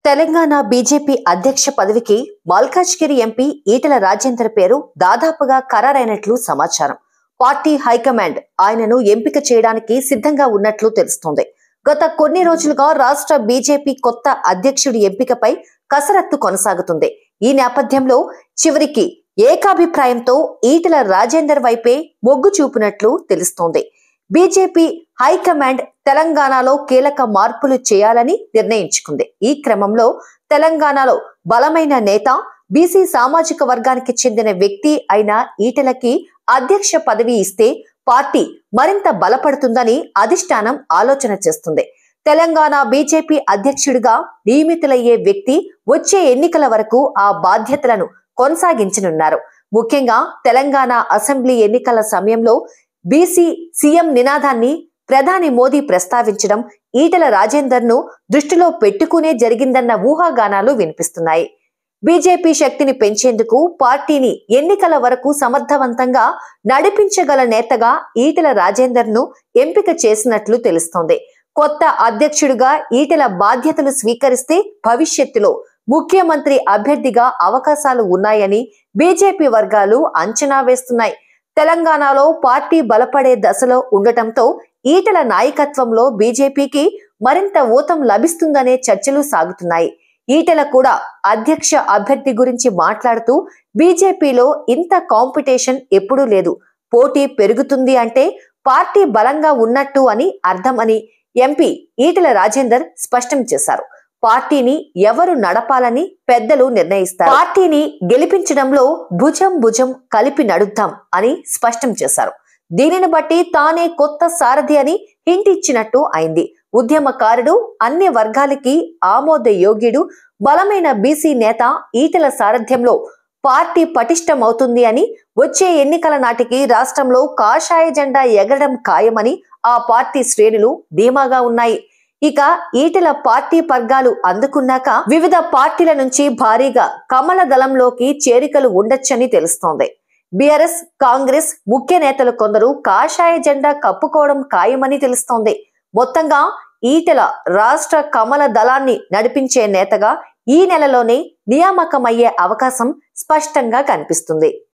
Telangana BJP అధ్యక్ష పదవికి Malkajgiri MP Etela Rajender పేరు దాదాపుగా ఖరారైనట్లు సమాచారం. పార్టీ హైకమాండ్ ఆయనను ఎంపిక చేయడానికి సిద్ధంగా ఉన్నట్లు తెలుస్తోంది. గత కొన్ని రోజులుగా రాష్ట్ర బీజేపీ కొత్త అధ్యక్షుడి ఎంపికపై కసరత్తు కొనసాగుతుంది. ఈ నేపథ్యంలో చివరికి ఏకాభిప్రాయంతో ఈటెల రాజేందర్ వైపే మొగ్గు చూపినట్లు తెలుస్తోంది. బీజేపీ హైకమాండ్ తెలంగాణలో కీలక మార్పులు చేయాలని నిర్ణయించుకుంది. ఈ క్రమంలో తెలంగాణలో బలమైన నేత, బీసీ సామాజిక వర్గానికి చెందిన వ్యక్తి అయిన ఈటెలకి అధ్యక్ష పదవి ఇస్తే పార్టీ మరింత బలపడుతుందని అధిష్టానం ఆలోచన చేస్తుంది. తెలంగాణ బీజేపీ అధ్యక్షుడిగా నియమితులయ్యే వ్యక్తి వచ్చే ఎన్నికల వరకు ఆ బాధ్యతలను కొనసాగించనున్నారు. ముఖ్యంగా తెలంగాణ అసెంబ్లీ ఎన్నికల సమయంలో బీసీ సీఎం నినాదాన్ని ప్రధాని మోదీ ప్రస్తావించడం ఈటెల రాజేందర్ ను దృష్టిలో పెట్టుకునే జరిగిందన్న ఊహాగానాలు వినిపిస్తున్నాయి. బీజేపీ శక్తిని పెంచేందుకు పార్టీని ఎన్నికల వరకు సమర్థవంతంగా నడిపించగల నేతగా ఈటెల రాజేందర్ ను ఎంపిక చేసినట్లు తెలుస్తోంది. కొత్త అధ్యక్షుడిగా ఈటెల బాధ్యతలు స్వీకరిస్తే భవిష్యత్తులో ముఖ్యమంత్రి అభ్యర్థిగా అవకాశాలు ఉన్నాయని బీజేపీ వర్గాలు అంచనా వేస్తున్నాయి. తెలంగాణలో పార్టీ బలపడే దశలో ఉండటంతో ఈటెల నాయకత్వంలో బీజేపీకి మరింత ఊతం లభిస్తుందనే చర్చలు సాగుతున్నాయి. ఈటెల కూడా అధ్యక్ష అభ్యర్థి గురించి మాట్లాడుతూ బీజేపీలో ఇంత కాంపిటీషన్ ఎప్పుడూ లేదు, పోటీ పెరుగుతుంది అంటే పార్టీ బలంగా ఉన్నట్టు అని అర్థం అని ఎంపీ ఈటెల రాజేందర్ స్పష్టం చేశారు. పార్టీని ఎవరు నడపాలని పెద్దలు నిర్ణయిస్తారు. పార్టీని గెలిపించడంలో భుజం భుజం కలిపి నడుద్దాం అని స్పష్టం చేశారు. దీనిని బట్టి తానే కొత్త సారథి అని హింట్ ఇచ్చినట్టు అయింది. ఉద్యమకారుడు, అన్ని వర్గాలకి ఆమోదయోగ్యుడు, బలమైన బీసీ నేత ఈటెల సారథ్యంలో పార్టీ పటిష్టమవుతుంది అని, వచ్చే ఎన్నికల నాటికి రాష్ట్రంలో కాషాయ జెండా ఎగరడం ఖాయమని ఆ పార్టీ శ్రేణులు ధీమాగా ఉన్నాయి. ఇక ఈటెల పార్టీ పగ్గాలు అందుకున్నాక వివిధ పార్టీల నుంచి భారీగా కమల దళంలోకి చేరికలు ఉండొచ్చని తెలుస్తోంది. బీఆర్ఎస్, కాంగ్రెస్ ముఖ్య నేతలు కొందరు కాషాయ జెండా కప్పుకోవడం ఖాయమని తెలుస్తోంది. మొత్తంగా ఈటెల రాష్ట్ర కమల దళాన్ని నడిపించే నేతగా ఈ నెలలోనే నియామకమయ్యే అవకాశం స్పష్టంగా కనిపిస్తుంది.